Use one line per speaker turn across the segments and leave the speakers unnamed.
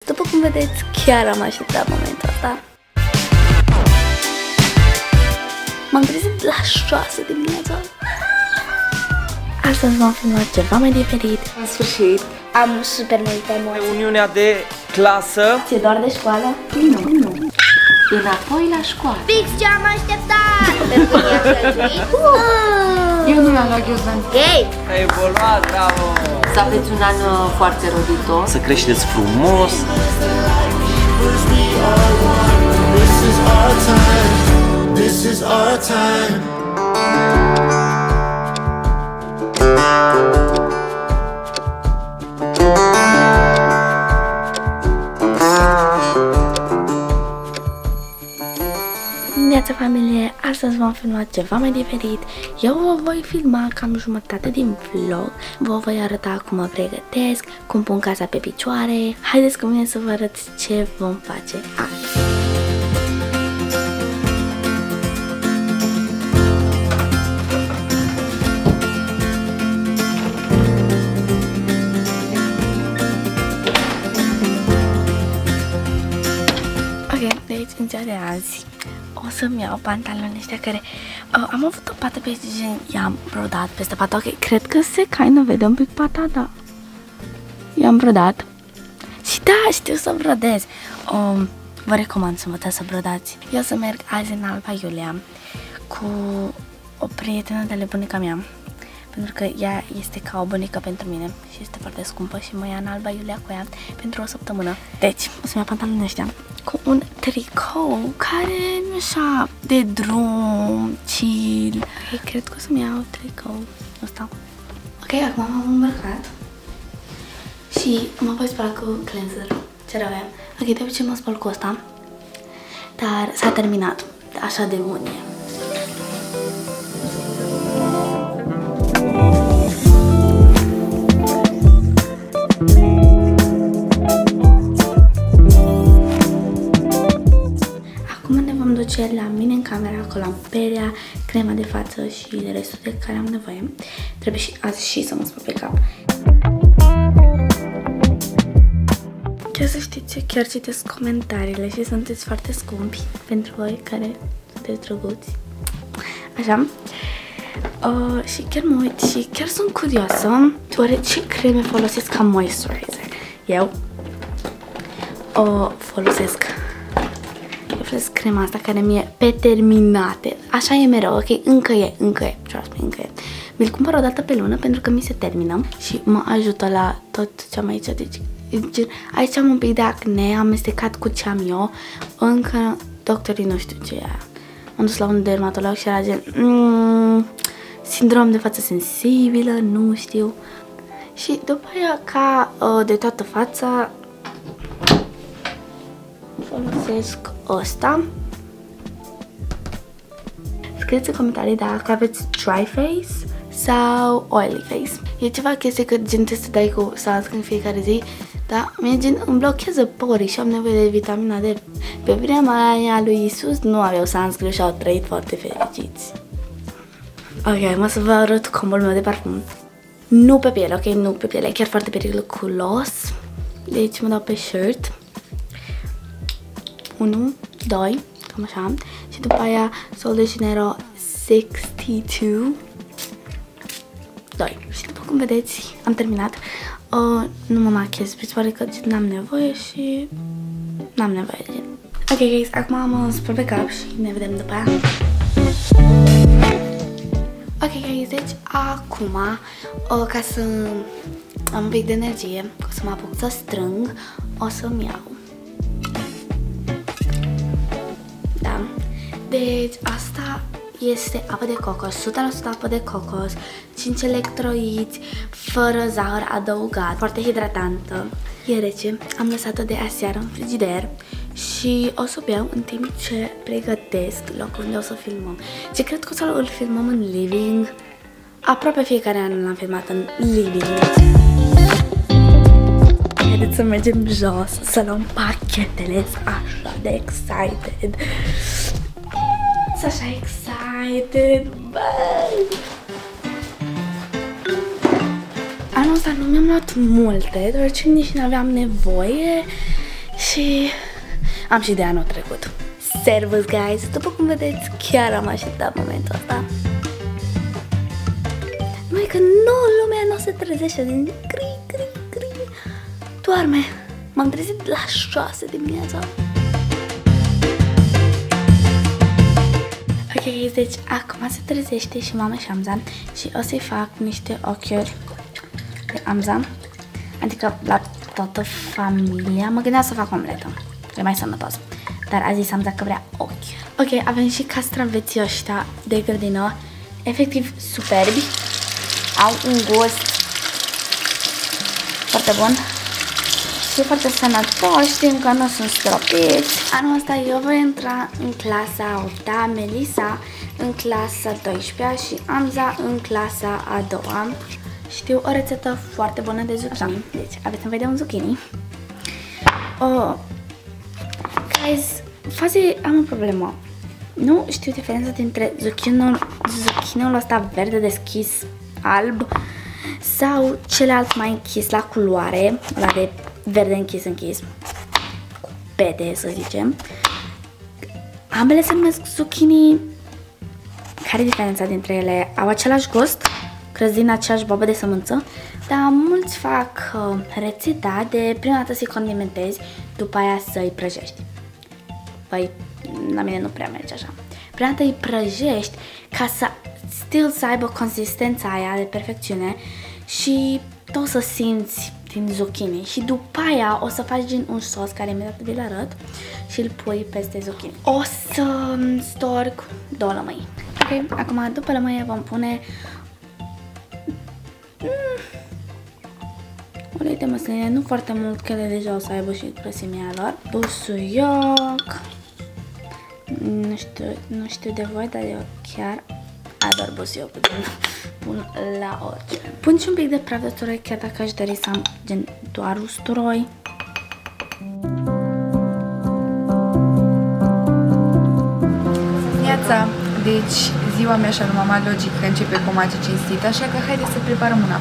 După cum vedeți, chiar am așteptat momentul ăsta. M-am trezit la 6 dimineața. Astăzi v-am filmat ceva mai diferit.
În sfârșit,
Am super multe emoții.
reuniunea de clasă.
Ți-e doar de școală? Nu.
Înapoi la școală.
Fix ce am așteptat! Pentru că mi-am plăcuit.
Eu nu mi-am luat ghiozdan.
Ei!
Ai evoluat, bravo!
Să aveți un an foarte roditor.
Să creșteți frumos.
This is our time.
Neața familie, astăzi v-am filmat ceva mai diferit. Eu vă voi filma cam jumătate din vlog. Vă voi arăta cum mă pregătesc, cum pun casa pe picioare. Haideți cu mine să vă arăt ce vom face azi. Ok, deci în ziua de azi o să-mi iau pantaloni ăștia care am avut o pată pe gen, i-am brodat peste pată. Ok, cred că se vede un pic pata, da. I-am brodat. Și da, știu să brodez. Vă recomand să învățați să brodați. Eu o să merg azi în Alba Iulia cu o prietenă de bunica mea, pentru că ea este ca o bunică pentru mine și este foarte scumpă și mă ia în Alba Iulia cu ea pentru o săptămână. Deci, o să-mi iau pantalonii ăștia cu un tricou care nu așa de drum, chill. Ok, cred că o să-mi iau tricou ăsta. Ok, acum m-am îmbrăcat și mă voi spăla cu cleanser. Ce aveam? Ok, de obicei mă spăl cu ăsta, dar s-a terminat. Așa de bun e. La mine în camera, acolo am perea, crema de față și de restul de care am nevoie. Trebuie și azi și să mă spăl pe cap. Chiar să știți, chiar citesc comentariile și sunteți foarte scumpi pentru voi care sunteți drăguți. Așa. Și chiar mă uit și chiar sunt curioasă oare ce creme folosesc ca moisturizer. Eu folosesc crema asta care mi-e pe terminate. Așa e mereu, ok? Încă e. Mi-l cumpăr o dată pe lună pentru că mi se termină și mă ajută la tot ce am aici. Deci, aici am un pic de acne amestecat cu ce am eu. Încă doctorii nu știu ce e. M-am dus la un dermatolog și era gen sindrom de față sensibilă, nu știu. Și după aia, ca de toată fața, folosesc ăsta. Scrieți în comentarii dacă aveți dry face sau oily face. E ceva chestie că gen trebuie să dai cu sunscreen fiecare zi, dar mie gen îmi blochează porii și am nevoie de vitamina D. Pe vremea aia lui Isus nu aveau sunscreen și au trăit foarte fericiți. Ok, mă să vă arăt combul meu de parfum. Nu pe piele, ok? Nu pe piele, e chiar foarte periculos. Deci mă dau pe shirt. 1, 2, cam așa. Și după aia Sol de Janeiro 62. 2. Și după cum vedeți, am terminat. Nu mă machiez, mi se pare că n-am nevoie și n-am nevoie de gen. Ok, guys, acum mă spăl pe cap și ne vedem după aia. Ok, guys, deci acum, ca să am un pic de energie, o să mă apuc să strâng, o să-mi iau. Da. Deci asta este apă de cocos, 100% apă de cocos, 5 electroliți, fără zahăr adăugat, foarte hidratantă. E rece, am lăsat-o de aseară în frigider și o să o beau în timp ce pregătesc locul unde o să filmăm. Și cred că o să îl filmăm în living. Aproape fiecare an l-am filmat în living. Haideți să mergem jos, să luăm pachetele. Sunt așa de excited. Sunt așa excited, băi! Anul ăsta nu mi-am luat multe, deoarece nici nu aveam nevoie Și am și de anul trecut. Servus, guys! După cum vedeți, chiar am așteptat momentul ăsta. Numai că lumea nu se trezește din cri. Doarme. M-am trezit la 6 dimineața. Ok, guys, deci acum se trezește și mama și Amza și o să-i fac niște ochiuri de Amza, adică la toată familia. Mă gândeam să fac omletă, e mai sănătos, dar a zis Amza că vrea ochi. Ok, avem și castraveții ăștia de grădină, efectiv superbi, au un gust foarte bun și foarte sănătos, știm că nu sunt stropiți. Anul ăsta eu voi intra în clasa 8-a, Melissa în clasa 12-a și Amza în clasa a 2-a. Știu o rețetă foarte bună de zucchini, deci aveți nevoie de un zucchini. Guys, faze am o problemă. Nu știu diferența dintre zucchinul ăsta verde deschis, alb, sau celălalt mai închis la culoare, ăla de verde închis, cu pete, să zicem. Ambele se numesc zucchini. Care e diferența dintre ele? Au același gust, cresc din aceeași boabă de sămânță, dar mulți fac rețeta de prima dată să-i condimentezi, după aia să-i prăjești. Păi, la mine nu prea merge așa. Prima dată îi prăjești ca să aibă consistența aia de perfecțiune și tu o să simți din zucchini și după aia o să faci din un sos care imediat vi-l arăt și îl pui peste zucchini. O să storc 2 lămâi. Ok, acum după lămâie vom pune ulei de măsline, nu foarte mult, că ele deja o să aibă și grăsimea lor. Busuioc. Nu știu de voi, dar eu chiar ador busuiocul. Pun la orice. Pun și un pic de praf de usturoi, chiar dacă aș dori să am gen doar usturoi.
Neața, deci ziua mea și a lui mama logic că începe cu o magie cinstită, așa că haideți să preparăm una.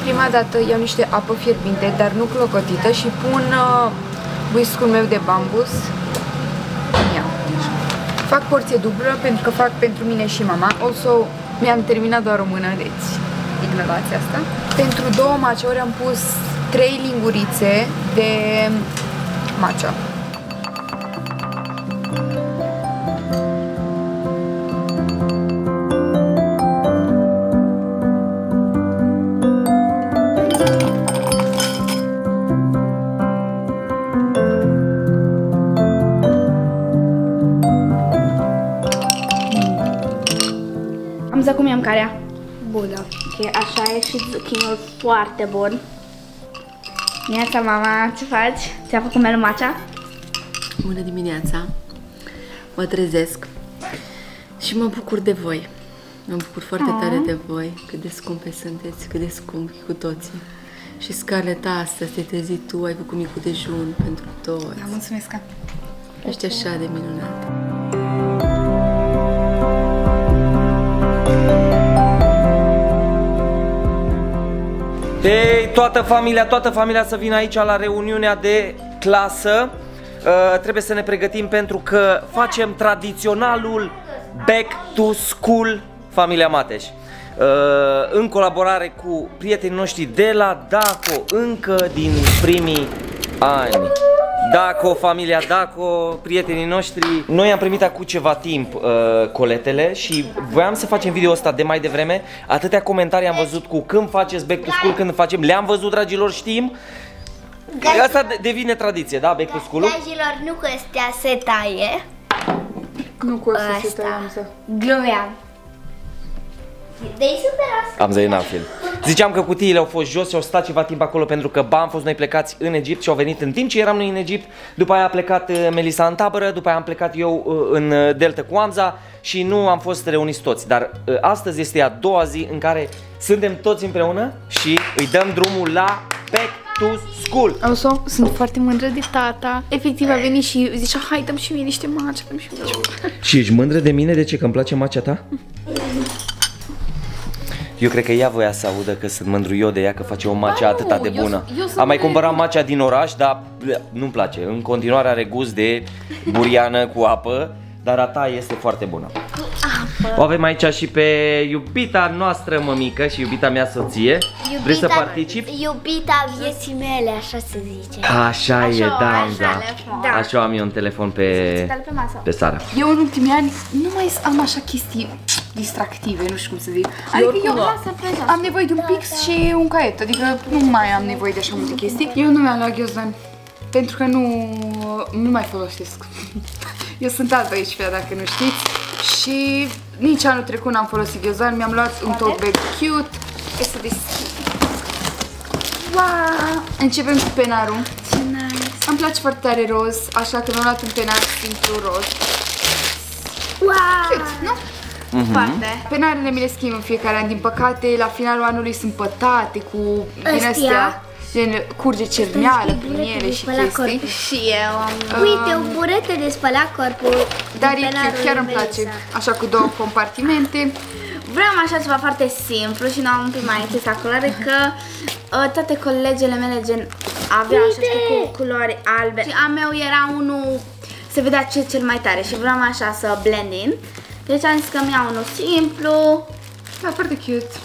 Prima dată iau niște apă fierbinte, dar nu clocotită, și pun whisky-ul meu de bambus. Fac porție dublă pentru că fac pentru mine și mama. Also, mi-am terminat doar o mână, deci ignorați asta. Pentru 2 matcha-uri am pus 3 lingurițe de matcha.
Amza, cum e mâncarea? Bună. Ok, așa e și zucchiniul foarte bun. Neața, mama, ce faci? Ți-a făcut melu matcha?
Bună dimineața! Mă trezesc și mă bucur de voi. Mă bucur foarte tare de voi, cât de scumpe sunteți, cât de scumpi cu toții. Și Scarlett, astăzi te-ai trezit tu, ai făcut micul dejun pentru toți.
Da, mulțumesc!
Ești așa de minunată.
Hei, toată familia să vină aici la reuniunea de clasă. Trebuie să ne pregătim pentru că facem tradiționalul Back to School, familia Mateș. În colaborare cu prietenii noștri de la Daco, încă din primii ani. Daco, familia Daco, prietenii noștri. Noi am primit acum ceva timp coletele și voiam să facem video ăsta de mai devreme. Atâtea comentarii am văzut cu când faceți Back to School, când facem. Le-am văzut, dragilor, știm. Asta devine tradiție, da, Back to School-ul?
Dragilor, nu că astea se taie.
Nu cu asta se taie, Amza.
Glumeam. De-i super asta.
Am zăit film. Ziceam că cutiile au fost jos și au stat ceva timp acolo pentru că am fost noi plecați în Egipt și au venit în timp ce eram noi în Egipt. După aia a plecat Melissa în tabără, după aia am plecat eu în Delta cu Amza și nu am fost reuniți toți. Dar astăzi este a doua zi în care suntem toți împreună și îi dăm drumul la Back to School.
Also, sunt foarte mândră de tata. Efectiv a venit și zicea, hai, dăm și mie niște matcha, dăm și mie.
Și ești mândră de mine? De ce? Că îmi place matcha ta? Eu cred că ea voia să audă că sunt mândru eu de ea, că face o matcha atâta de bună.
eu sunt
Am mai cumpărat matcha din oraș, dar nu-mi place. În continuare are gust de buriană cu apă, dar a ta este foarte bună. O avem aici și pe iubita noastră mămică și iubita mea soție. Vrei să participi?
Iubita vieții mele, așa se zice.
Așa e, da. Așa am eu un telefon pe Sara.
Eu în ultimii ani nu mai am așa chestii distractive, nu știu cum să zic. Adică eu am nevoie de un pix și un caiet, adică nu mai am nevoie de așa multe chestii. Eu nu mi-am luat ghiozdan, pentru că nu mai folosesc. Eu sunt alta aici, dacă nu știți. Și nici anul trecut n-am folosit ghiozdan, mi-am luat un tote bag cute. Hai să deschid. Wow! Începem cu penarul.
Ce nice.
Îmi place foarte tare roz, așa că mi-am luat un penar simplu roz.
Wow!
Cute, nu?
Foarte.
Penarele mi le schimb în fiecare an, din păcate, la finalul anului sunt pătate cu din astea. Gen, curge cerneală prin ele și chestii.
Și eu am...
Uite, o burete de spălat corpul.
Dar e cute, chiar îmi place. Așa cu două compartimente.
Vreau așa ceva foarte simplu și nu am un pic mai închis acolo, că toate colegele mele gen aveau așa cu culori albe și a meu era unul, se vedea cel mai tare și vreau așa să blend in. Deci am zis că mi-au unul simplu.
Da, foarte cute.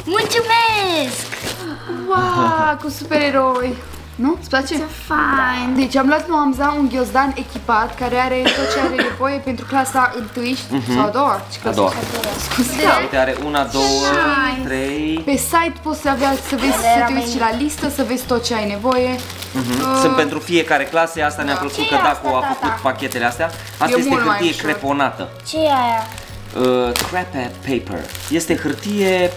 Mulțumesc!
Wow, cu supereroi. Nu? Îți place?
Ce fain!
Deci am luat lui Hamza un ghiozdan echipat care are tot ce are nevoie pentru clasa 1 sau a doua.
A doua.
Scuze.
Uite, are 1, 2, 3.
Pe site poți să vezi, să te uiți și la listă, să vezi tot ce ai nevoie.
Sunt pentru fiecare clase, asta ne-a plăcut că Daco a făcut pachetele astea. Asta este hârtie creponată.
Ce e aia?
Crepe paper. Este hârtie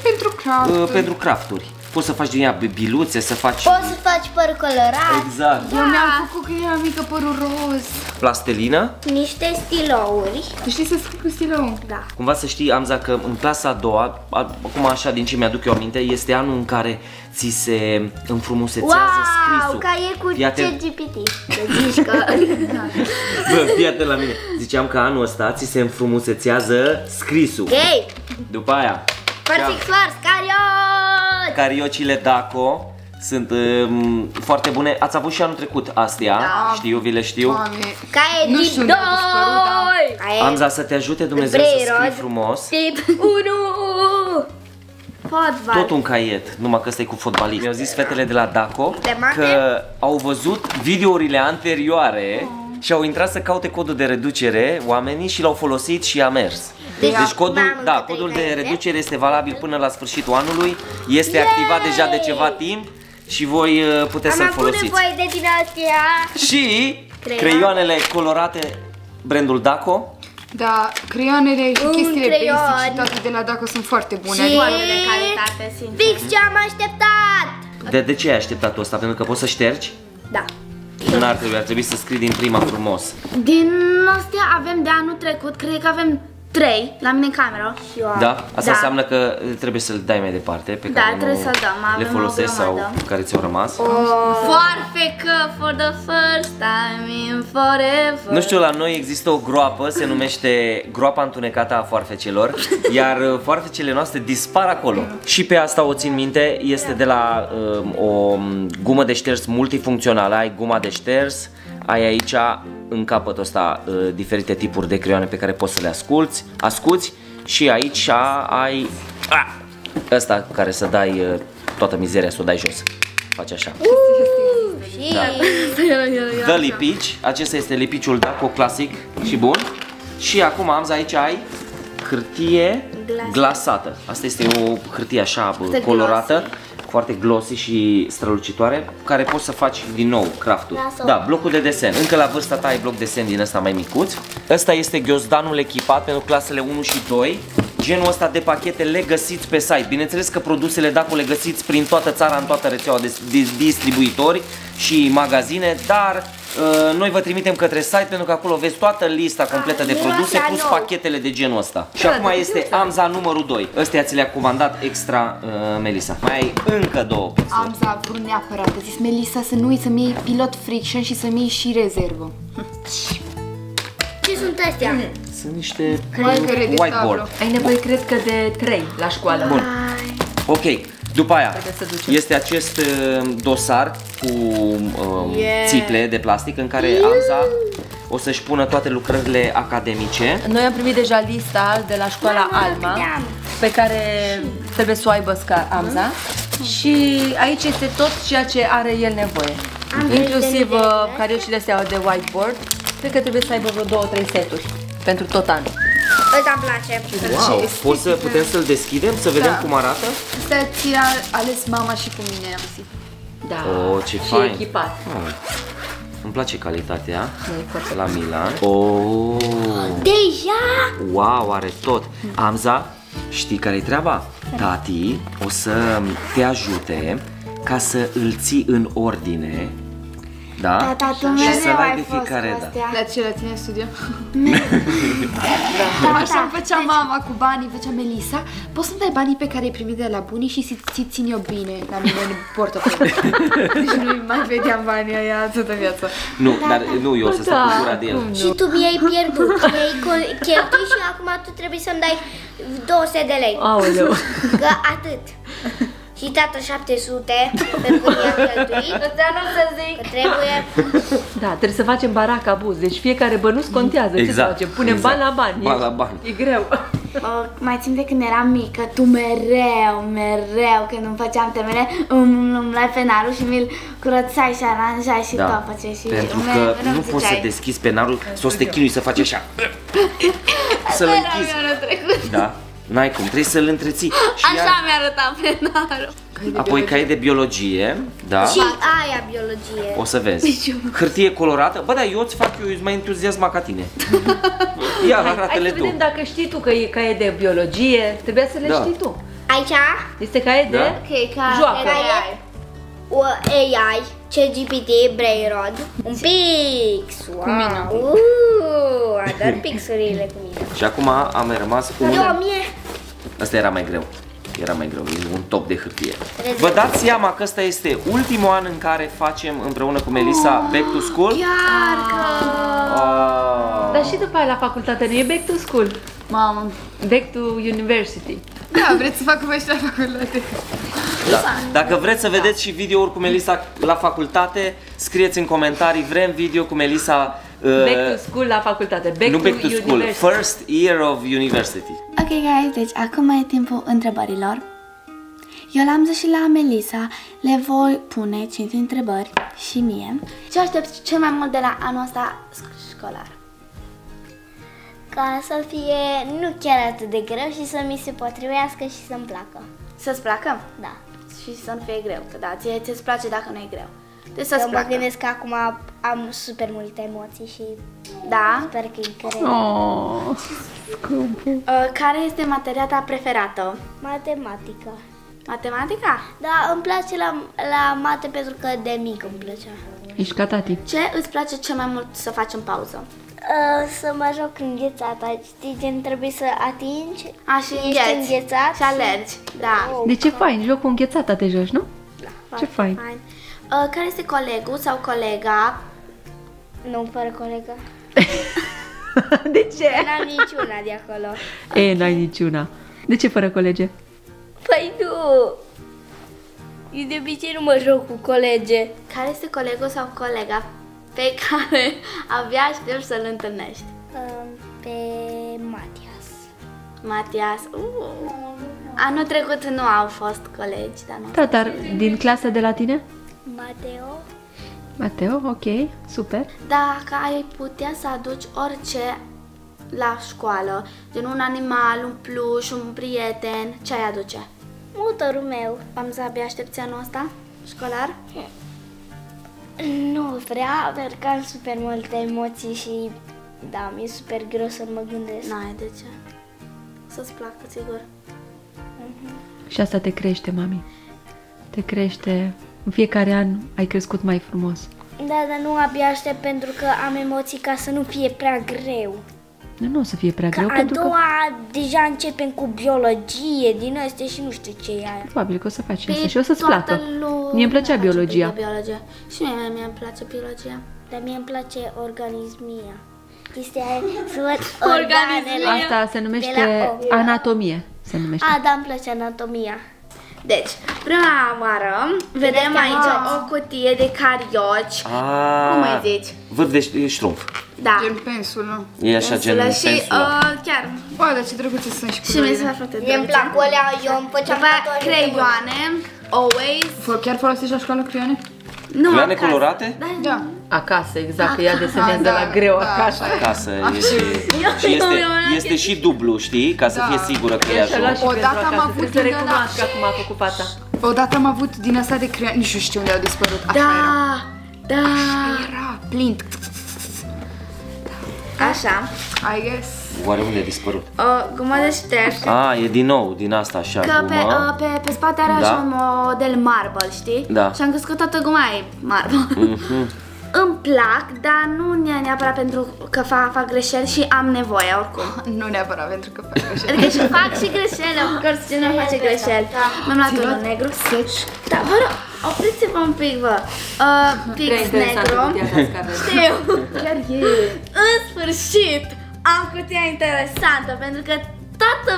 pentru crafturi. Poți să faci din ea biluțe, să faci...
Poți să faci păr colorat.
Exact.
Eu mi-am făcut când eram mică părul roz.
Plastelină.
Niște stilouri.
Tu știi să scrii cu stilou?
Da.
Cumva să știi, Amza, că în clasa a doua, acum așa din ce mi-aduc eu aminte, este anul în care ți se înfrumusețează scrisul.
Wow, ca e cu ChatGPT. Zici că...
Bă, fii atent la mine. Ziceam că anul ăsta ți se înfrumusețează scrisul.
Ok.
După aia...
Perfect Force, Cariot!
Cariocile Daco sunt foarte bune. Ați avut și anul trecut astea, știu, vi le știu.
Caie
Nu
tip
știu
2!
Amza, să te ajute Dumnezeu să scrii frumos.
Tip 1! Fotbal.
Tot un caiet, numai că ăsta e cu fotbalist. Mi-au zis fetele de la Daco că au văzut videourile anterioare și au intrat să caute codul de reducere oamenii și l-au folosit și a mers. Deci codul de reducere este valabil până la sfârșitul anului, este activat deja de ceva timp și voi puteți să-l folosiți.
Am avut nevoie de din astea.
Și creioanele colorate, brandul Daco.
Da, creioanele și chestiile basic și toate de la Daco sunt foarte bune.
Și
Foarte de calitate, sincer.
fix ce am așteptat.
De ce ai așteptat asta? Pentru că poți să ștergi?
Da.
N-ar trebui, ar trebui să scrii din prima frumos.
Din astea avem de anul trecut, cred că avem 3 la mine în cameră.
Da? Asta înseamnă că trebuie să-l dai mai departe, pe care
trebuie să-l dăm,
le
avem
folosești
o
sau
grămadă.
care ți-au rămas.
Foarfecă for the first time in forever.
Nu știu, la noi există o groapă, se numește groapa întunecată a foarfecelor, iar foarfecele noastre dispar acolo. Și pe asta o țin minte, este de la o gumă de șters multifuncțională, ai guma de șters, ai aici în capătul ăsta diferite tipuri de creioane pe care poți să le ascuți și aici ai ăsta care să dai toată mizeria, să o dai jos. Faci așa. The lipici, acesta este lipiciul Daco clasic și bun. Și acum am aici ai hârtie glasată. Asta este o hârtie așa colorată, foarte glossy și strălucitoare, care poți să faci din nou crafturi. Da, blocul de desen. Încă la vârsta ta ai bloc de desen din ăsta mai micuț. Ăsta este ghiozdanul echipat pentru clasele 1 și 2. Genul ăsta de pachete le găsiți pe site. Bineînțeles că produsele Daco le găsiți prin toată țara, în toată rețeaua de distribuitori și magazine, dar noi vă trimitem către site pentru că acolo vezi toată lista completă de produse plus pachetele de genul ăsta. Și acum este Amza numărul 2. Ăstea ți le-a comandat extra Melissa. Mai ai încă 2 persoane.
Amza a vrut neapărat, a zis Melissa să nu uiți să-mi iei pilot friction și să-mi iei și rezervă.
Ce sunt astea?
Sunt niște
Marcare de
whiteboard.
Ai nevoie, cred că, de 3 la școală.
Bun. Ok, după aia
Haideți să ducem.
este acest dosar cu țiple de plastic în care Amza o să-și pună toate lucrările academice.
Noi am primit deja lista de la școala Alma, pe care trebuie să o aibă Amza. Și aici este tot ceea ce are el nevoie. Inclusiv carioșile astea de whiteboard. Cred că trebuie să aibă vreo 2-3 seturi pentru tot anul.
Ăsta îmi place.
Wow, putem să-l deschidem, să vedem cum arată?
Asta ți-a ales mama și cu mine, am zis.
Da.
Oh, ce
și
fain.
echipat.
Îmi place calitatea
E foarte
la Milan. Oh,
Deja?
wow, are tot. Amza, știi care-i treaba? Tati o să te ajute ca să îl ții în ordine. Da?
Tata, tu
Și să-l
mereu
ai
ai
de
fost
fiecare
cu
dată.
astea.
La ce, la tine în studio? Așa îmi făcea mama cu banii, făcea Melissa. Poți să-mi dai banii pe care i-ai primit de la bunii și să-ți țin eu bine la mine în portofel. Deci nu mai vedeam banii aia toată viața.
Nu, dar nu, eu o să stau cu gura de el.
Și tu mi-ai pierdut, mi-ai cheltuit și acum tu trebuie să-mi dai 200 de lei.
Aoleu.
Că atât. Și tata 700 pentru că mi-a cheltuit. Ăsta nu să zic. Că trebuie.
Da, trebuie să facem barac abuz. Deci fiecare bănuț contează. Ce să facem? Punem bani la bani.
Bani la bani.
E greu.
Mai țin de când eram mică, tu mereu, când îmi făceam temele, îmi luai penarul și mi-l curățai și aranjai și tot făceai și
pentru că nu poți să deschizi penarul, să o să te chinui să faci așa. Să-l închizi. Da. N-ai cum, trebuie să-l întreții. Și
Așa mi-arăta penarul.
apoi cai de biologie, da?
Și aia biologie.
O să vezi. Hârtie colorată. Bă, da, eu îți fac, eu mai entuziasma ca tine. Ia,
Hai
arată-le
să
tu.
vedem dacă știi tu că e caie de biologie. Trebuia să le
Da.
știi tu.
Aici
Este caie de
Ok, ca
joacă.
AI, ChatGPT, Brainrod, un pix. Wow. Ador pixurile cu mine.
Și acum am mai rămas un...
Eu mie.
Asta era mai greu. Era mai greu, e un top de hârtie. Vă dați seama că ăsta este ultimul an în care facem împreună cu Melissa Back to School?
Chiar că...
Dar și după aia la facultate nu e back to school.
Mamă.
Back to university.
Da, vreți să fac cu voi și la facultate?
Da. Dacă vreți să vedeți și videouri cu Melissa la facultate, scrieți în comentarii, vrem video cu Melissa
Back to school la facultate.
nu back to school,
university.
first year of university.
Ok, guys, deci acum e timpul întrebărilor. Eu la Amza și la Melissa le voi pune 5 întrebări și mie. Ce aștepți cel mai mult de la anul ăsta școlar?
Ca să fie nu chiar atât de greu și să mi se potrivească și să-mi placă.
Să-ți placă?
Da.
Și să nu fie greu, că da, ție-ți place dacă nu e greu. Deci
Că
să-ți
mă
placă.
gândesc că acum am super multe emoții și
Da?
sper că e greu.
Care este materia ta preferată?
Matematică.
Matematica?
Da, îmi place la mate pentru că de mic îmi plăcea.
Ești ca tati.
Ce îți place cel mai mult să faci în pauză?
Să mă joc înghețata, știi, gen trebuie să atingi
Și
ești
îngheți.
înghețat
Și alergi, da.
De ce fain? Jocul înghețata te joci, nu? Ce fain.
Fain. Care este colegul sau colega?
Nu, fără colegă.
De ce?
N-am niciuna de acolo.
E, n-ai niciuna. De ce fără colege?
Păi nu! Eu de obicei nu mă joc cu colege.
Care este colegul sau colega pe care abia aștept să-l întâlnești?
Pe Matias.
Matias. Anul trecut nu au fost colegi, dar nu.
Da, dar din clasa de la tine?
Mateo.
Mateo, ok, super.
Dacă ai putea să aduci orice la școală, gen un animal, un pluș, un prieten, ce ai aduce?
Motorul meu.
Am să abia aștepți anul ăsta școlar?
Nu vreau, pentru că am super multe emoții și da, mi-e super greu să mă gândesc.
N-ai de ce. Să-ți placă, sigur.
Și asta te crește, mami. Te crește. În fiecare an ai crescut mai frumos.
Da, dar nu abia aștept pentru că am emoții ca să nu fie prea greu.
Nu o să fie prea greu,
Că a
pentru că
doua deja începem cu biologie din astea și nu știu ce e aia.
probabil că o să faci asta
Pe
și o să-ți
toată
placă.
lumea
Mie îmi plăcea
face
biologia.
biologie. Și mie îmi place biologia.
Dar mie îmi place organismia. chestia aia să văd organele.
Asta se numește anatomie. Se numește.
A, da, îmi place anatomia.
Deci, prima oară vedem aici o cutie de carioci. Cum îi zici?
Vârf de ștrumf.
Da.
Gen pensul, nu?
E așa gen
Și chiar.
Bă, dar ce drăguțe sunt și
Și mi se
culorile.
face foarte
Mie îmi plac alea, eu îmi făceam
După
tatuaje.
creioane, always.
Chiar folosești la școală creioane?
Nu,
Creioane
acasă.
colorate?
Da.
Acasă, exact, că ea desenează la greu acasă.
Acasă și este și dublu, știi? Ca să fie sigură că e așa.
Odată am avut
să recunoască acum a făcut fața.
Odată am avut din asta de creioane, nici nu știu unde au dispărut. Așa era.
Da.
Era plin.
Așa.
I guess.
Oare unde a dispărut?
O gumă de șters.
E din nou, din asta așa,
Că
gumă.
pe spate are așa un model marble, știi?
Da.
Și am crezut că toată guma e marble. Îmi plac, dar nu neapărat pentru că fac greșeli și am nevoie oricum.
Nu neapărat pentru că fac greșeli.
Adică și fac și greșeli, of course, cine nu face greșeli. Mi-am luat unul negru. Da, vă rog, opriți-vă un pic, vă. Pix negru. Știu.
Chiar e.
În sfârșit, am cutia interesantă, pentru că toată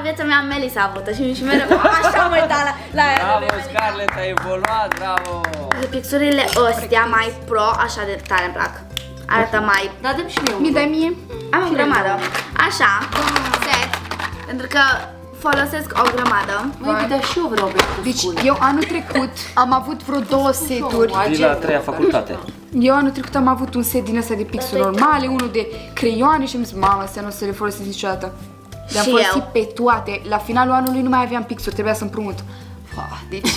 viața mea Melissa a avut-o și mereu așa mă uitam la ea.
Bravo, Scarlett, ai evoluat, bravo!
Pixurile astea mai pro, așa de tare îmi plac. Arată mai...
Da, dăm și mie
Mi dai mie?
Am o grămadă. Așa, set, pentru că folosesc o grămadă.
Măi, dar și eu vreau
Deci eu anul trecut am avut vreo 2 seturi.
Vii la 3-a facultate.
Eu anul trecut am avut un set din ăsta de pixuri normale, unul de creioane și am zis, mama, astea nu o să le folosesc niciodată. Le-am
Și
folosit
eu.
pe toate. La finalul anului nu mai aveam pixuri, trebuia să împrumut. Deci,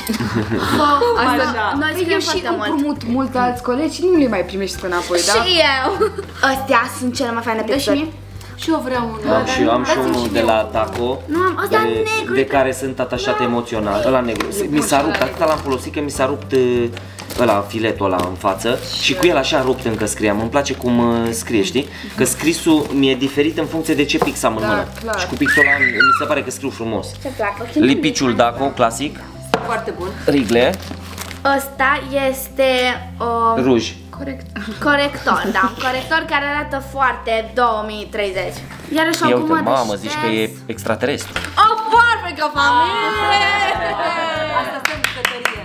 Noi
eu
scriem
și
foarte mult.
împrumut mult alți colegi și nu le mai primești înapoi, da?
Și eu. Astea sunt cele mai faine pixuri.
Și eu vreau un.
Am și unul de la Taco,
Nu am, ăsta negru.
de care sunt atașat emoțional. Ăla negru. Mi s-a rupt, atâta l-am folosit că mi s-a rupt ăla, filetul ăla în față și cu el așa rupt încă scriam. Îmi place cum scrie, știi? Că scrisul mi-e diferit în funcție de ce pix am în mână.
clar.
Și cu pixul ăla mi se pare că scriu frumos.
Ce plac.
Lipiciul Daco, clasic.
Foarte bun.
Rigle,
Ăsta este
ruj.
corector, da. Corector care arată foarte 2030. Iarăși o
Ia
gumă
uite,
de
mamă, zici că e
șters.
extraterestru.
O foarfecă familie!
Asta sunt bucătărie.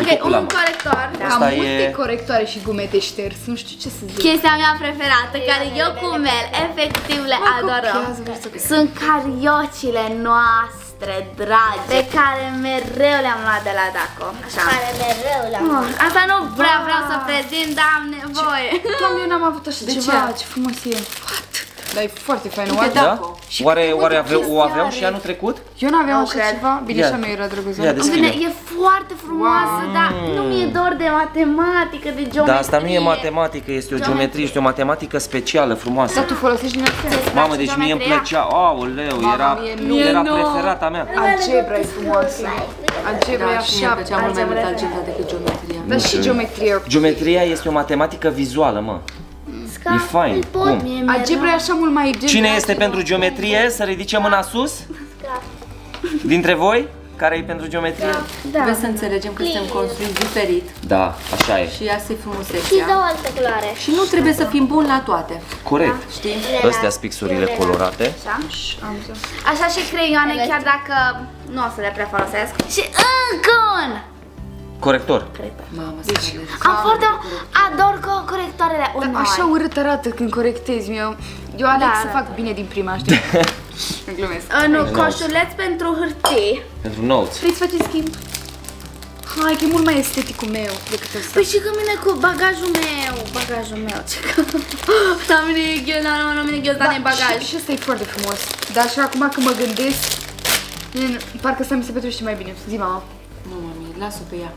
Ok, un corector.
Am
Asta
multe
e...
corectoare și gume de șters, nu știu ce să zic.
Chestia mea preferată, care eu cu Mel efectiv le adorăm, sunt cariocile noastre dragi, pe care mereu le-am luat de la Daco. Așa.
Care mereu le-am.
Asta nu vreau să prezint, dar am nevoie.
Doamne, eu n-am avut așa ceva, ce frumos e. Dar e foarte fain, oare?
Da? Oare o aveau și anul trecut?
Eu n-aveam
Nu
așa
cred.
ceva, bine
Ia.
și a mea era drăguță.
Ia deschide.
E foarte frumoasă, dar nu mi-e dor de matematică, de geometrie.
Dar asta nu e matematică, este o geometrie, este o matematică specială, frumoasă.
Dar tu folosești din astea?
Mamă, deci mie îmi plăcea, aoleu, era preferata mea.
Algebra e frumoasă. Algebra e
Da, și mie îmi
așa.
plăcea mult mai mult algebra decât geometria.
Dar și geometrie.
Geometria este o matematică vizuală, mă. E fain. Cum?
Algebra e așa mult mai gen.
Cine este pentru geometrie? Să ridice mâna sus? Dintre voi? Care e pentru geometrie?
Trebuie să înțelegem că suntem construiți diferit
Da, așa e.
și asta e
Și
frumusețea.
două alte culoare.
Și nu trebuie să fim buni la toate.
Corect.
Știi?
Astea sunt pixurile colorate.
Așa și creioane, chiar dacă nu o să le prefolosesc. Și încă un!
Corector.
Mamă,
Am foarte... Ador corectoarele
Dar așa urât arată când corectezi. Eu aleg să fac bine din prima, știi? Nu glumesc.
Nu, coșuleț pentru hârtii.
Pentru notes.
Vrei să faci schimb? Hai, că e mult mai esteticul meu decât ăsta.
Păi și că mine cu bagajul meu, ce că... La mine e ghios, la mine e ghios, dar nu e bagaj.
Și ăsta e foarte frumos. Dar și acum când mă gândesc, parcă asta mi se petrește mai bine. Zi, mama.
Nu, mami, lasă pe ea.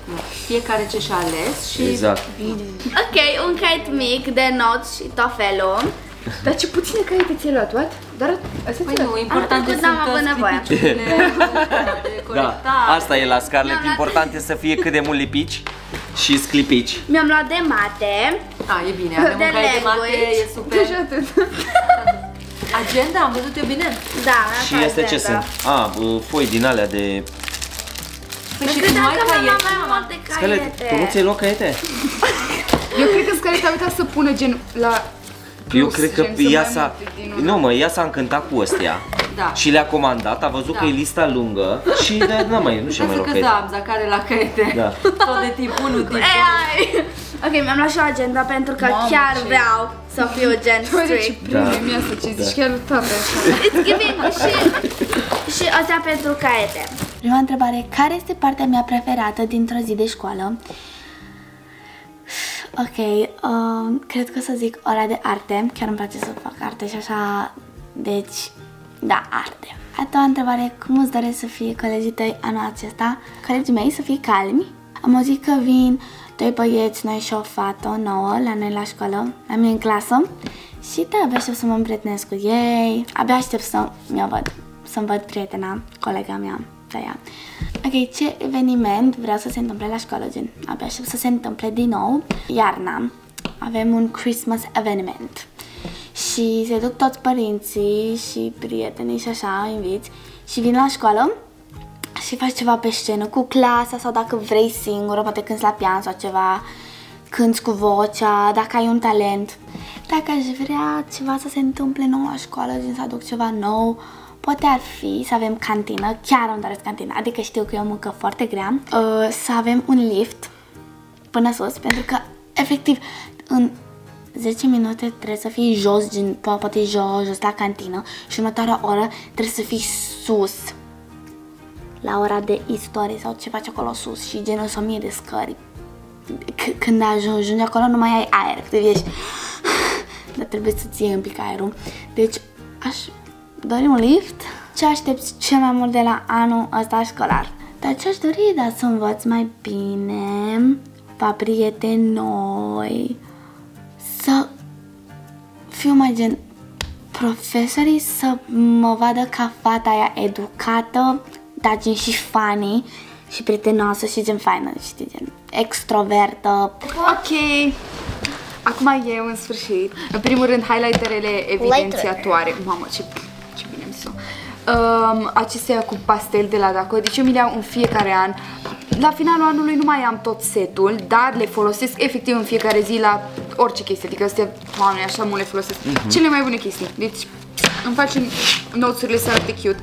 Nu. Fiecare ce și-a ales și...
Exact.
Ok, un cait mic de notes și tot felul.
Dar ce puține caiete ți-ai luat, what? Dar asta
Păi nu, importante
trecut n-am avut nevoie.
sunt sclipiciurile de
Da,
corectare.
asta e la Scarlett. Important e să fie cât de mult lipici și sclipici.
Mi-am luat de mate.
E bine, avem
De
un caiet de mate,
language.
e super.
Deja atât.
Agenda, am văzut eu bine.
Da,
Și este ce sunt? Foi din alea de...
Păi și
Credeam
tu nu ai
că mi-am luat
caiete,
mai
mama?
multe
Scarlett, tu nu
caiete.
ți-ai luat caiete?
Eu cred că Scarlett a uitat să pună gen la
Eu cred că ea s-a... Nu mă, ea s-a încântat cu astea.
Da.
Și le-a comandat, a văzut că e lista lungă și nu mai, nu știu mai rog.
Că Zamza care la caiete.
Da.
Tot de tip 1, tip 2.
Ok, mi-am luat și o agenda pentru că chiar vreau să fiu gen strict.
Premii asta ce zici, chiar toate așa.
It's giving și astea pentru caiete. Prima întrebare, care este partea mea preferată dintr-o zi de școală? Ok, cred că o să zic ora de arte, chiar îmi place să fac arte și așa, deci, da, arte. A doua întrebare, cum îți doresc să fie colegii tăi anul acesta? Colegii mei să fie calmi. Am auzit că vin 2 băieți noi și o fată nouă la noi la școală, la mine în clasă. Și da, abia aștept să mă împrietenesc cu ei, abia aștept să-mi văd prietena, colega mea, de ea. Ok, ce eveniment vreau să se întâmple la școală, gen, abia aștept să se întâmple din nou. Iarna, avem un Christmas eveniment și se duc toți părinții și prietenii și așa, inviți, și vin la școală și faci ceva pe scenă cu clasa sau dacă vrei singură, poate cânti la pian sau ceva, cânti cu vocea, dacă ai un talent. Dacă aș vrea ceva să se întâmple nou la școală, gen să aduc ceva nou, poate ar fi să avem cantină, chiar îmi doresc cantină, adică știu că e o muncă foarte grea, să avem un lift până sus, pentru că efectiv în 10 minute trebuie să fii jos, gen, poate jos la cantină și următoarea oră trebuie să fii sus la ora de istorie sau ce faci acolo sus și genul 1000 de scări. Când ajungi acolo nu mai ai aer, că ești, dar trebuie să-ți iei un pic aerul. Deci aș dori un lift. Ce aștepți cel mai mult de la anul ăsta școlar? Dar ce aș dori, da, să învăț mai bine, fac prieteni noi, să fiu mai gen profesorii să mă vadă ca fata aia educată, dar gen și funny și prietenoasă și gen faină, știi, gen extrovertă.
Ok, acum eu în sfârșit. În primul rând, highlighterele evidențiatoare. Mamă, ce bine am zis-o. Acestea cu pastel de la Daco, deci eu mi le iau în fiecare an. La finalul anului nu mai am tot setul, dar le folosesc efectiv în fiecare zi la orice chestie. Adică astea, oameni, așa mult le folosesc. Cele mai bune chestii. Deci îmi facem notes-urile să arate cute.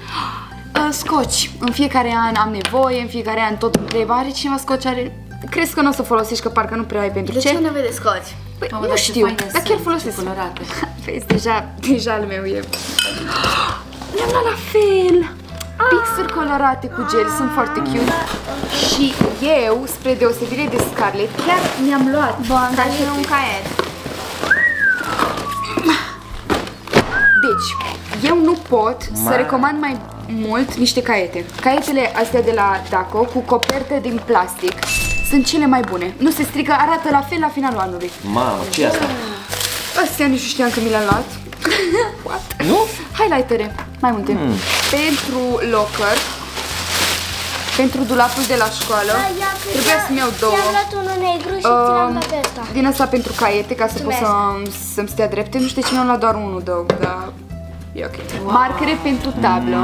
Scoci. În fiecare an am nevoie, în fiecare an tot întreb, are cineva scoci, are... Crezi că nu o să folosești, că parcă nu prea ai pentru ce?
De ce nu vede scoci?
Păi, nu știu, dar chiar folosesc. Vezi, deja al meu e... Le-am luat la fel! Pixuri colorate cu gel, sunt foarte cute. Și eu, spre deosebire de Scarlett, chiar mi-am luat.
Bun, dar e un caiet.
Deci, eu nu pot să recomand mai mult niște caiete. Caietele astea de la Daco cu coperte din plastic sunt cele mai bune. Nu se strică, arată la fel la finalul anului.
Mamă, ce e asta?
Astea nici nu știam că mi le-am luat.
Nu?
Highlightere, mai multe. Pentru locker, pentru dulapul de la școală, trebuia să-mi iau 2.
I-am luat unul negru și ți-l-am dat pe ăsta.
Din asta pentru caiete, ca să pot să-mi stea drepte. Nu știu ce mi-am luat doar unul, dar e ok. Marcere pentru tablă.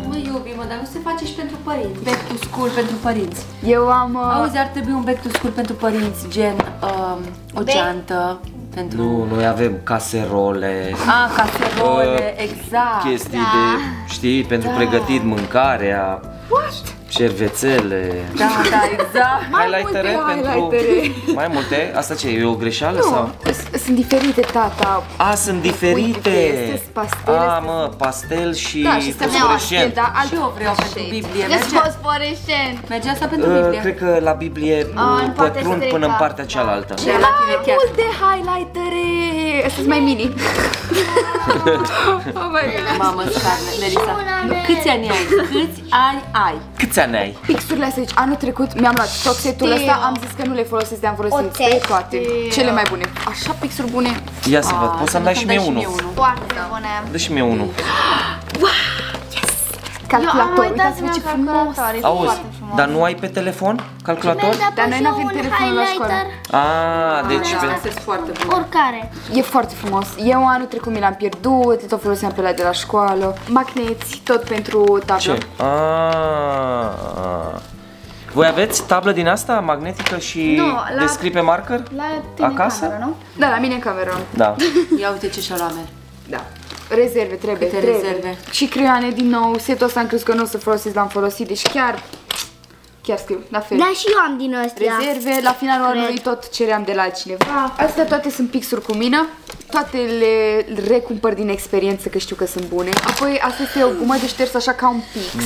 Mă iubi, mă, dar nu se face și pentru părinți. Back to school pentru părinți.
Eu am...
Auzi, ar trebui un back to school pentru părinți, gen o geantă. Pentru...
Nu, noi avem caserole.
Caserole, exact.
Chestii de, știi, pentru pregătit mâncarea.
What?
Șervețele.
Da, exact.
Highlightere pentru... Mai multe? Asta ce, e o greșeală sau?
Sunt diferite, tata.
Sunt diferite.
Uite, pastel.
Mă, pastel și
fosforescent.
Da, și eu vreau pentru Biblie.
Fosforescent.
Merge asta pentru Biblie?
Cred că la Biblie pătrund până în partea cealaltă.
Multe highlightere. Astea sunt mai mini. Oh my god.
Mamă, Scarlett, Melissa. Câți ani ai? Câți ani ai?
Câți ani ai?
Pixurile astea, deci anul trecut mi-am luat tot setul ăsta, am zis că nu le folosesc, am folosit pe toate. Cele mai bune. Așa pixuri bune.
Ia să văd, poți să-mi dai și mie unul.
Foarte bune.
Dă și mie unul.
Calculator, uitați-vă ce frumos.
Auzi, dar nu ai pe telefon calculator?
Dar noi nu avem telefonul la școală.
Deci
Este foarte bun.
Oricare.
E foarte frumos. Eu anul trecut mi l-am pierdut, tot foloseam pe ăla de la școală. Magneți, tot pentru tablă.
Ce? Voi aveți tablă din asta magnetică și de scrii pe marker?
La tine
acasă?
În cameră, nu?
Da, la mine în cameră.
Da.
Ia uite ce șaloame.
Da. Rezerve, trebuie.
Câte rezerve?
Și creioane din nou. Setul ăsta am crezut că nu o să folosesc, l-am folosit. Deci chiar scriu, la fel.
Da, și eu am din ăstea.
Rezerve, la finalul anului tot ceream de la cineva. Astea toate sunt pixuri cu mine. Toate le recumpăr din experiență, că știu că sunt bune. Apoi asta este o gumă de șters așa ca un pix.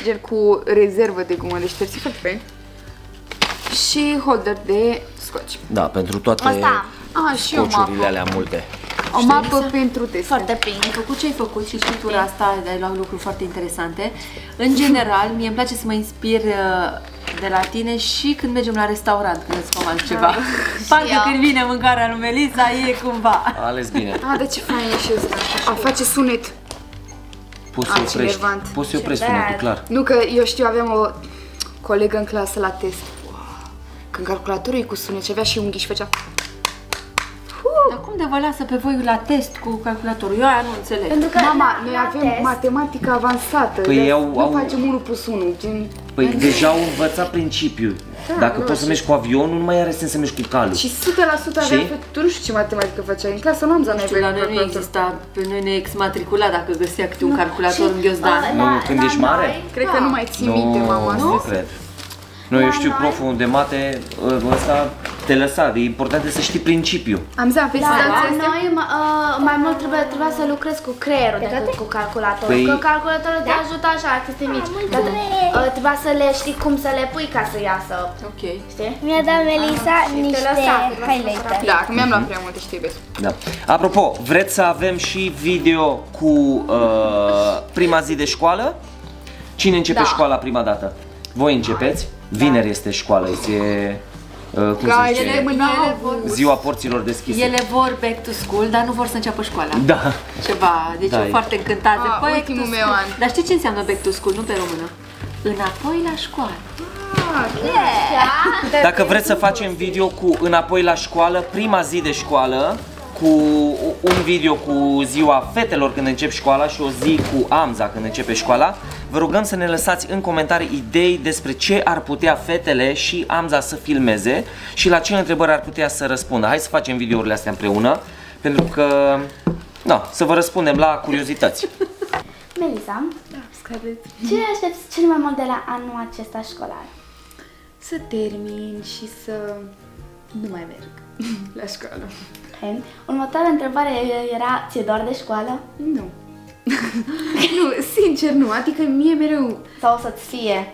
Gen cu rezervă de gumă de șters, e foarte fain. Și holder de scoci.
Da, pentru toate
Și o mapă.
scociurile alea multe.
O mapă pentru teste.
Foarte pink.
Ai făcut ce ai făcut și scriptura asta, ai luat lucruri foarte interesante. În general, mie îmi place să mă inspir de la tine și când mergem la restaurant, când îți comand ceva. Parcă când vine mâncarea lui Melissa, e cumva.
A ales bine.
Dar ce fain e și ăsta. Face sunet.
Poți să oprești.
enervant.
Poți să oprești sunetul, clar.
Nu, că eu știu, aveam o colegă în clasă la test. Când calculatorul e cu sunet și avea și unghii și făcea...
Dar cum de vă lasă pe voi la test cu calculatorul? Eu aia nu înțeleg.
Pentru că
Mama, noi avem matematică avansată.
Păi
nu facem 1 plus 1. Gen...
Păi deja au învățat principiul. Dacă poți să mergi cu avionul, nu mai are sens să mergi cu calul.
Și 100% aveam, tu nu știu ce matematică făceai. În clasă nu am zis
La noi nu exista, pe noi ne exmatricula dacă găsea câte un calculator în ghiozdan.
Nu, când ești mare?
Cred că nu mai ții minte, mama.
Nu cred. Nu, eu știu proful de mate, ăsta te lăsa, e important să știi principiul.
Am zis, pe
Noi mai mult trebuia să lucrezi cu creierul decât cu calculatorul. Că calculatorul te ajută așa, chestii mici. Dar trebuia să le știi cum să le pui ca să iasă.
Ok.
Știi?
mi-a dat Melissa niște highlighter.
Da, că mi-am luat prea multe, știi, vezi.
Da. Apropo, vreți să avem și video cu prima zi de școală? Cine începe școala prima dată? Voi începeți? Vineri este școală, este cum se zice? Ziua porților deschise.
Ele vor back to school, dar nu vor să înceapă școala.
Da.
Ceva, deci eu foarte încântat de back
ultimul
to
meu
school.
an.
Dar știi ce înseamnă back to school, nu pe română? Înapoi la școală.
Dacă vreți să facem video cu înapoi la școală, prima zi de școală, cu un video cu ziua fetelor când încep școala și o zi cu Amza când începe școala, vă rugăm să ne lăsați în comentarii idei despre ce ar putea fetele și Amza să filmeze și la ce întrebări ar putea să răspundă. Hai să facem videourile astea împreună, pentru că, să vă răspundem la curiozități.
Melissa, ce aștepți cel mai mult de la anul acesta școlar?
Să termin și să nu mai merg la școală.
Okay. Următoarea întrebare era, ți-e doar de școală?
Nu. Nu, sincer nu, adică mie mereu...
Sau să-ți fie?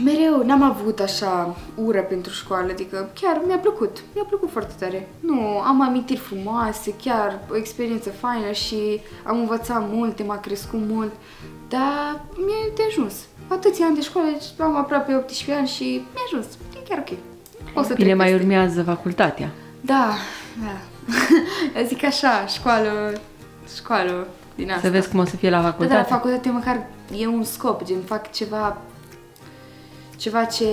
Mereu n-am avut așa ură pentru școală, adică chiar mi-a plăcut foarte tare. Nu, am amintiri frumoase, chiar o experiență faină și am învățat multe, m-a crescut mult, dar mi-e de ajuns. Atâția ani de școală, am aproape 18 ani și mi-a ajuns, e chiar ok. O să
Bine, mai urmează facultatea.
Da. Zic așa, școală din asta.
Să vezi cum o să fie la facultate.
Da, la facultate măcar e un scop, gen fac ceva ce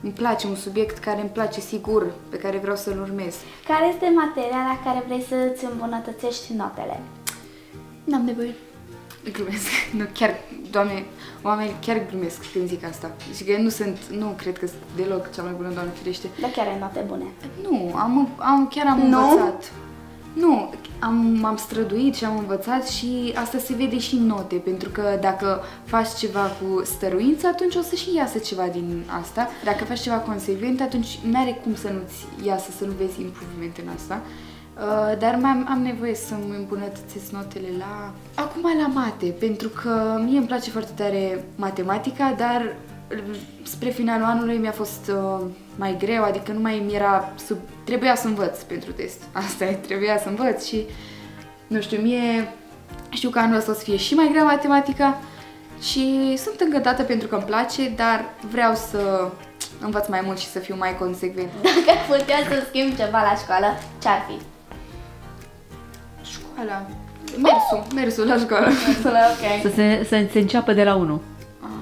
îmi place, un subiect care îmi place sigur, pe care vreau să-l urmez.
Care este materia la care vrei să-ți îmbunătățești notele?
N-am nevoie. Glumesc. Nu, chiar, Doamne, oameni chiar glumesc când zic asta. Și că nu cred că sunt deloc cea mai bună, Doamne ferește.
Dar chiar ai note bune.
Nu, chiar am învățat. Nu, m-am străduit și am învățat și asta se vede și în note, pentru că dacă faci ceva cu stăruință, atunci o să și iasă ceva din asta. Dacă faci ceva consecvent, atunci n-are cum să nu-ți iasă, să nu vezi improvement în asta. Dar am nevoie să-mi îmbunătățesc notele acum la mate, pentru că mie îmi place foarte tare matematica, dar spre finalul anului mi-a fost mai greu, adică nu mai mi-era trebuia să învăț pentru test. Asta e, trebuia să învăț și nu știu, știu că anul ăsta o să fie și mai grea matematica și sunt încântată pentru că îmi place, dar vreau să învăț mai mult și să fiu mai consecvent.
Dacă puteai să schimbi ceva la școală, ce-ar fi?
Școala. Mersul la școală.
Ok.
Să se înceapă de la 1.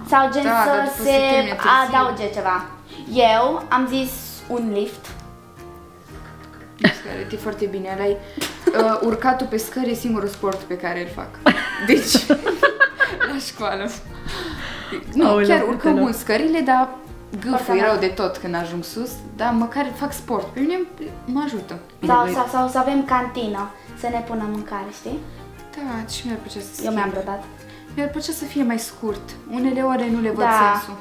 Sau gen să se adauge ceva. Eu am zis un lift.
Scări, e foarte bine. Urcatul pe scări e singurul sport pe care îl fac. Deci, la școală. Nu, chiar urcăm mult scările, dar gâfâi rău de tot când ajung sus, dar măcar fac sport. Pe mine mă ajută.
Sau să avem cantină, să ne pună mâncare, știi?
Da, și mi-ar plăcea să
Eu mi-am brodat.
Mi-ar plăcea să fie mai scurt. Unele ore nu le văd sensul.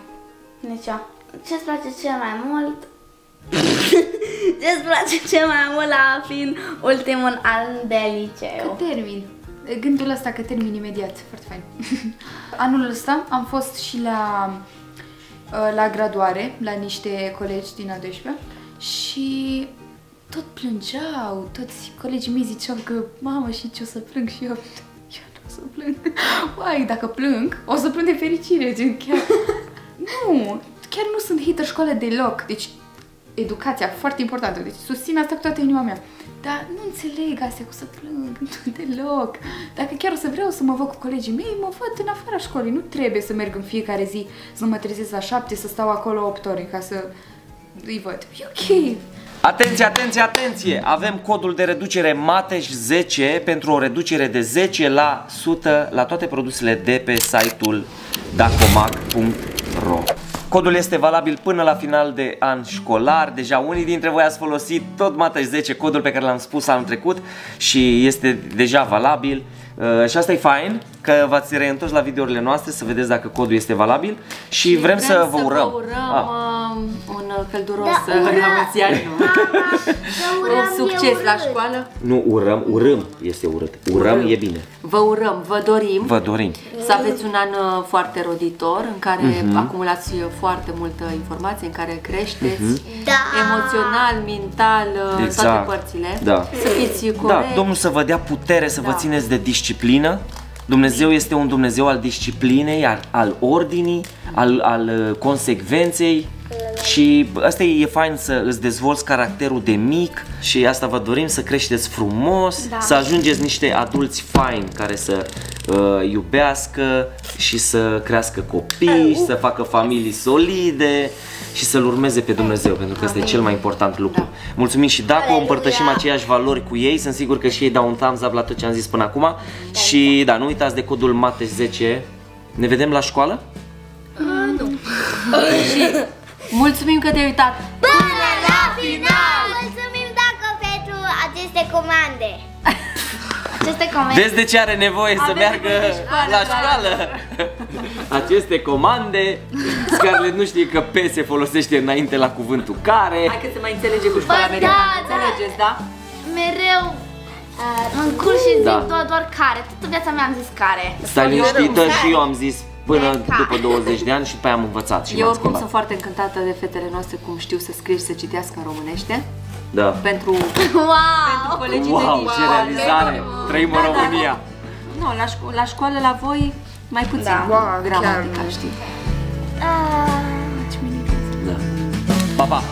Nici eu. Ce-ți place cel mai mult? Ce-ți place cel mai mult la fiind ultimul an de liceu?
Că termin. Gândul ăsta că termin imediat. Foarte fain. Anul ăsta am fost și la graduare, la niște colegi din a 12-a și tot plângeau, toți colegii mei ziceau că mamă, și ce o să plâng, și eu nu o să plâng. Uai, dacă plâng, o să plâng de fericire, gen chiar. Nu, chiar nu sunt hater școală deloc, deci educația foarte importantă, deci susțin asta cu toată inima mea. Dar nu înțeleg astea cu să plâng, nu deloc. Dacă chiar o să vreau să mă văd cu colegii mei, mă văd în afara școlii. Nu trebuie să merg în fiecare zi, să mă trezesc la 7, să stau acolo 8 ore ca să îi văd. E ok.
Atenție, atenție, atenție! Avem codul de reducere MATEJ10 pentru o reducere de 10% la toate produsele de pe site-ul dacomac.ro. Codul este valabil până la final de an școlar. Deja unii dintre voi ați folosit tot MATEJ10, codul pe care l-am spus anul trecut, și este deja valabil. Și asta e fain, că v-ați reîntors la videourile noastre să vedeți dacă codul este valabil și vrem să vă urăm
un călduros la mulți ani, un succes la școală.
Nu urăm, este urât. Urăm e bine.
Vă urăm, vă dorim
să
aveți un an foarte roditor, în care acumulați foarte multă informație, în care creșteți emoțional, mental, toate părțile. Să fiți corecți.
Domnul să vă dea putere să vă țineți de disciplină. Dumnezeu este un Dumnezeu al disciplinei, al ordinii, al consecvenței. Și asta e fain, să îți dezvolți caracterul de mic și asta vă dorim, să creșteți frumos, să ajungeți niște adulți faini care să iubească și să crească copii și să facă familii solide și să-L urmeze pe Dumnezeu, pentru că ăsta e cel mai important lucru. Mulțumim și Daco, împărtășim aceeași valori cu ei, sunt sigur că și ei dau un thumbs up la tot ce am zis până acum. Și da, nu uitați de codul MATEJ10. Ne vedem la școală?
Nu. Mulțumim că te-ai uitat
până la final! Mulțumim Daco pentru aceste comande!
Vezi de ce are nevoie să meargă la școală? Aceste comande. Scarlett nu știe că P se folosește înainte la cuvântul care.
Hai că se mai înțelege cu școala americană. Înțelegeți, da?
Mereu mă încurc și zic doar care. Toată viața mea am zis care.
Stai liniștită, și eu am zis până după 20 de ani și după aia am învățat.
Eu oricum sunt foarte încântată de fetele noastre, cum știu să scrie și să citească în românește.
Da.
Pentru colegii de nici.
Ce realizare! Trăim în România!
Nu, la școală la voi mai puțin gramatica, știi?
Da. Pa, pa!